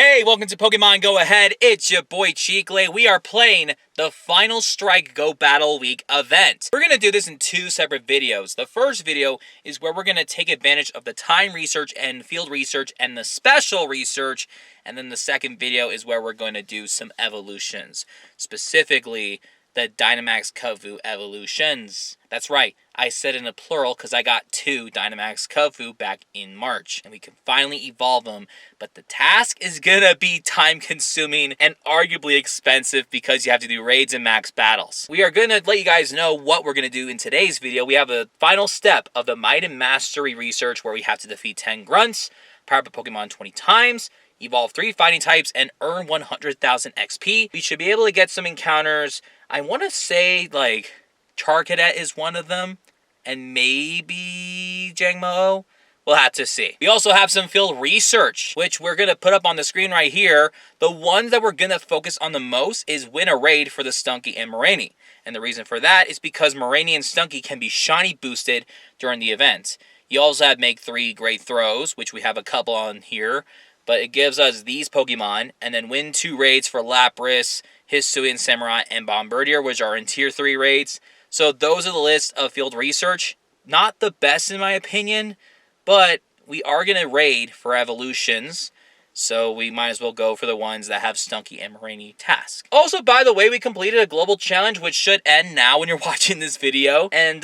Hey, welcome to Pokemon Go Ahead. It's your boy Cheekley. We are playing the Final Strike Go Battle Week event. We're going to do this in two separate videos. The first video is where we're going to take advantage of the time research and field research and the special research. And then the second video is where we're going to do some evolutions. Specifically, the Dynamax Kofu evolutions. That's right, I said in a plural because I got 2 Dynamax Kofu back in March. And we can finally evolve them. But the task is gonna be time consuming and arguably expensive because you have to do raids and max battles. We are gonna let you guys know what we're gonna do in today's video. We have a final step of the Might and Mastery research where we have to defeat 10 grunts, power up a Pokemon 20 times, evolve 3 fighting types, and earn 100,000 XP. We should be able to get some encounters. I want to say, like, Charcadet is one of them, and maybe Jangmo. We'll have to see. We also have some field research, which we're going to put up on the screen right here. The one that we're going to focus on the most is win a raid for the Stunky and Moraine. And the reason for that is because Moraine and Stunky can be shiny boosted during the event. You also have make 3 great throws, which we have a couple on here. But it gives us these Pokemon, and then win 2 raids for Lapras, Hisuian Samurai, and Bombardier, which are in Tier 3 raids. So those are the list of field research. Not the best in my opinion, but we are going to raid for evolutions. So we might as well go for the ones that have Stunky and Moraine task. Also, by the way, we completed a global challenge, which should end now when you're watching this video. And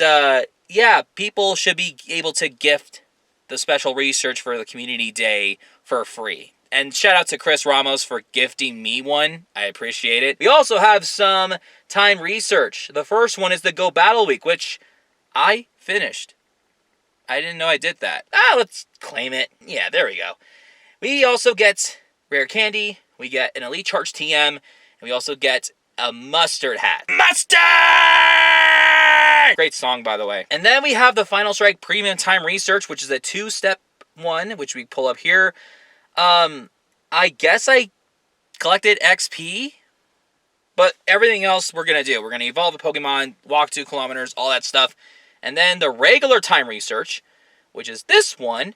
yeah, people should be able to gift the special research for the community day for free. And shout out to Chris Ramos for gifting me one. I appreciate it. We also have some time research. The first one is the Go Battle Week, which I finished. I didn't know I did that. Let's claim it. Yeah, there we go. We also get rare candy. We get an Elite Charge TM. And we also get a mustard hat. Mustard! Great song, by the way. And then we have the Final Strike Premium Time Research, which is a 2-step one, which we pull up here. I guess I collected XP, but everything else we're going to do. We're going to evolve a Pokemon, walk 2 kilometers, all that stuff. And then the regular time research, which is this one,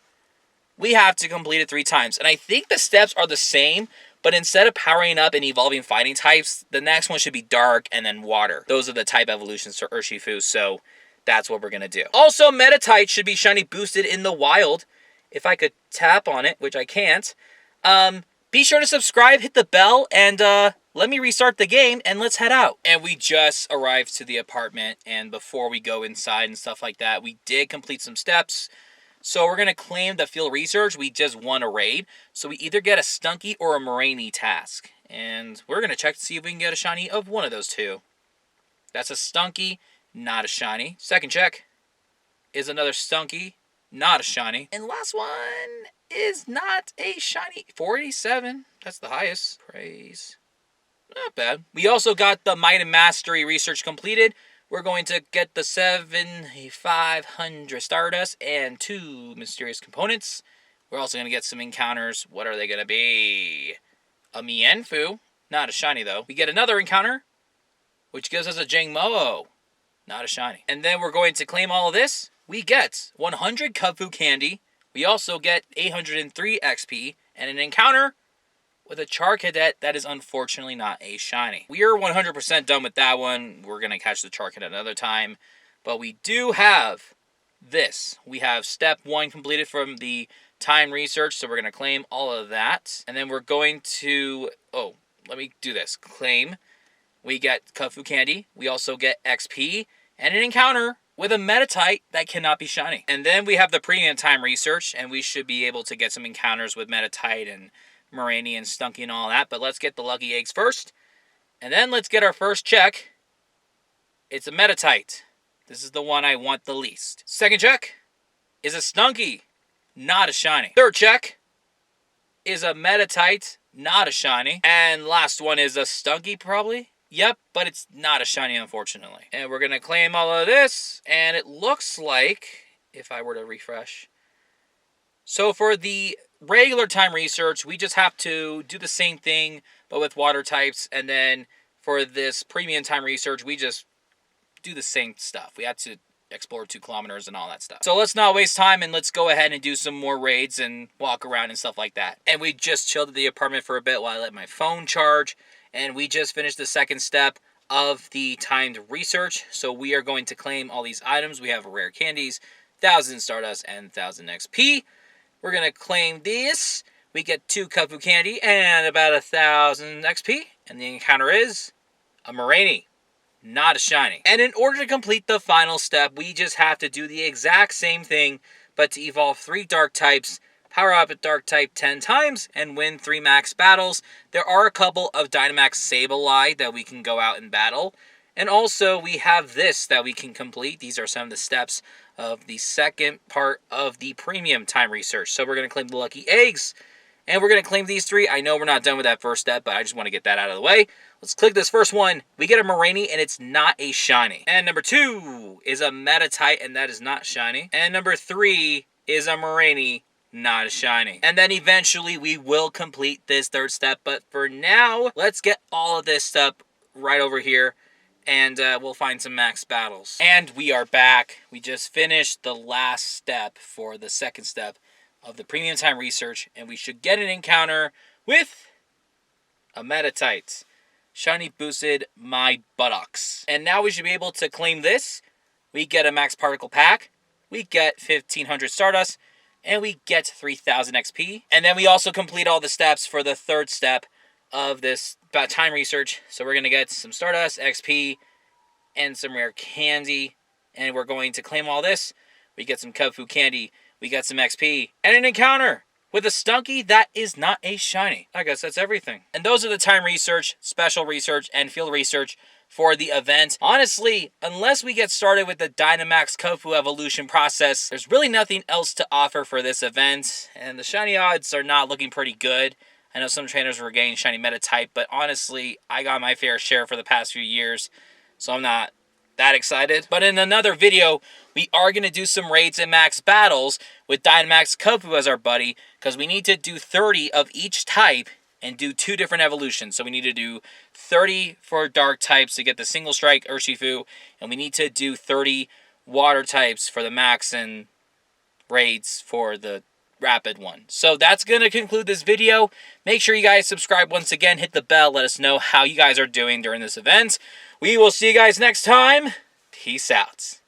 we have to complete it 3 times. And I think the steps are the same, but instead of powering up and evolving fighting types, the next one should be dark and then water. Those are the type evolutions for Urshifu, so that's what we're going to do. Also, Meditite should be shiny boosted in the wild. If I could tap on it, which I can't. Be sure to subscribe, hit the bell, and let me restart the game, and let's head out. And we just arrived to the apartment, and before we go inside and stuff like that, we did complete some steps. So we're going to claim the field research. We just won a raid, so we either get a Stunky or a Moraine task. And we're going to check to see if we can get a shiny of one of those 2. That's a Stunky, not a shiny. Second check is another Stunky. Not a shiny. And last one is not a shiny. 487. That's the highest. Praise. Not bad. We also got the Might and Mastery research completed. We're going to get the 7,500 Stardust and 2 mysterious components. We're also going to get some encounters. What are they going to be? A Mienfoo. Not a shiny, though. We get another encounter, which gives us a Jangmo. Not a shiny. And then we're going to claim all of this. We get 100 Kofu candy. We also get 803 XP and an encounter with a Charcadet that is unfortunately not a shiny. We are 100% done with that one. We're going to catch the Charcadet another time. But we do have this. We have step 1 completed from the time research, so we're going to claim all of that. And then we're going to, let me do this. Claim. We get Kofu candy. We also get XP and an encounter with a Meditite that cannot be shiny. And then we have the premium time research, and we should be able to get some encounters with Meditite and Moraine and Stunky and all that. But let's get the lucky eggs first. And then let's get our first check. It's a Meditite. This is the one I want the least. Second check is a Stunky, not a shiny. Third check is a Meditite, not a shiny. And last one is a Stunky, probably. Yep, but it's not a shiny, unfortunately. And we're going to claim all of this. And it looks like, if I were to refresh. So for the regular time research, we just have to do the same thing, but with water types. And then for this premium time research, we just do the same stuff. We have to explore 2 kilometers and all that stuff. So let's not waste time and let's go ahead and do some more raids and walk around and stuff like that. And we just chilled at the apartment for a bit while I let my phone charge. And we just finished the second step of the timed research. So we are going to claim all these items. We have rare candies, 1,000 Stardust, and 1,000 XP. We're going to claim this. We get 2 Kufu candy and about 1,000 XP. And the encounter is a Moraine, not a shiny. And in order to complete the final step, we just have to do the exact same thing, but to evolve 3 dark types, power up a dark type 10 times, and win 3 max battles. There are a couple of Dynamax Sableye that we can go out and battle. And also, we have this that we can complete. These are some of the steps of the second part of the premium time research. So we're going to claim the lucky eggs, and we're going to claim these 3. I know we're not done with that first step, but I just want to get that out of the way. Let's click this first one. We get a Moraine, and it's not a shiny. And number 2 is a Metatite, and that is not shiny. And number 3 is a Moraine, not a shiny. And then eventually we will complete this third step. But for now, let's get all of this stuff right over here. And we'll find some max battles. And we are back. We just finished the last step for the second step of the premium time research. And we should get an encounter with a Metatite. Shiny boosted my buttocks. And now we should be able to claim this. We get a max particle pack. We get 1,500 Stardust. And we get 3,000 XP. And then we also complete all the steps for the third step of this time research. So we're going to get some Stardust, XP, and some rare candy. And we're going to claim all this. We get some Kufu candy. We get some XP. And an encounter with a Stunky that is not a shiny. I guess that's everything. And those are the time research, special research, and field research for the event. Honestly, unless we get started with the Dynamax Kufu evolution process, there's really nothing else to offer for this event. And the shiny odds are not looking pretty good. I know some trainers were getting shiny Metatype, but honestly, I got my fair share for the past few years, so I'm not that excited. But in another video, we are going to do some raids and max battles with Dynamax Kufu as our buddy, because we need to do 30 of each type and do 2 different evolutions. So we need to do 30 for dark types to get the single strike Urshifu, and we need to do 30 water types for the max and raids for the rapid one. So that's going to conclude this video. Make sure you guys subscribe once again, hit the bell, let us know how you guys are doing during this event. We will see you guys next time. Peace out.